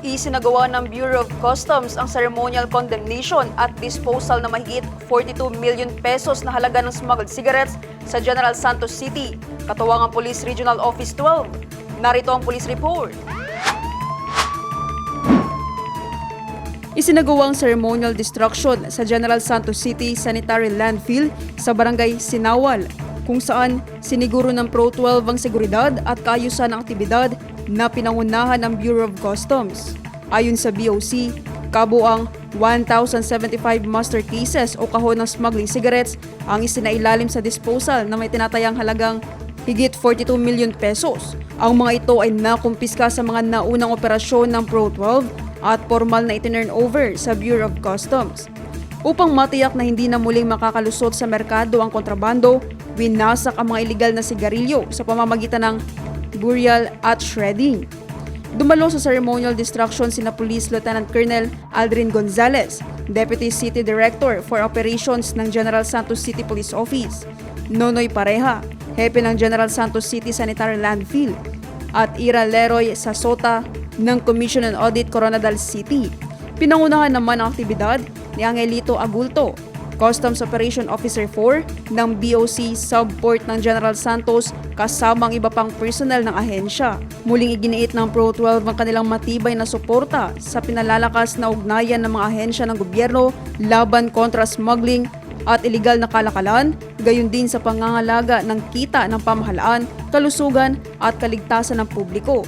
Isinagawa ng Bureau of Customs ang ceremonial condemnation at disposal na mahigit 42 million pesos na halaga ng smuggled cigarettes sa General Santos City, katuwang ang Police Regional Office 12. Narito ang police report. Isinagawa ang ceremonial destruction sa General Santos City Sanitary Landfill sa Barangay Sinawal, kung saan siniguro ng Pro 12 ang seguridad at kaayusan ng aktibidad na pinangunahan ng Bureau of Customs. Ayon sa BOC, kabuang 1,075 master cases o kahon ng smuggling cigarettes ang isinailalim sa disposal na may tinatayang halagang higit 42 million pesos. Ang mga ito ay nakumpiska sa mga naunang operasyon ng Pro 12 at formal na itinurn over sa Bureau of Customs. Upang matiyak na hindi na muling makakalusot sa merkado ang kontrabando, winasak ang mga iligal na sigarilyo sa pamamagitan ng burial at shredding. Dumalo sa ceremonial destruction sina Police Lieutenant Colonel Aldrin Gonzales, Deputy City Director for Operations ng General Santos City Police Office, Nonoy Pareha, Hepe ng General Santos City Sanitary Landfill, at Ira Leroy Sasota ng Commission on Audit Coronadal City. Pinangunahan naman ang aktibidad ni Angelito Agulto, Customs Operation Officer 4 ng BOC Subport ng General Santos kasama ang iba pang personnel ng ahensya. Muling iginiit ng Pro 12 ang kanilang matibay na suporta sa pinalalakas na ugnayan ng mga ahensya ng gobyerno laban kontra smuggling at iligal na kalakalan, gayon din sa pangangalaga ng kita ng pamahalaan, kalusugan at kaligtasan ng publiko.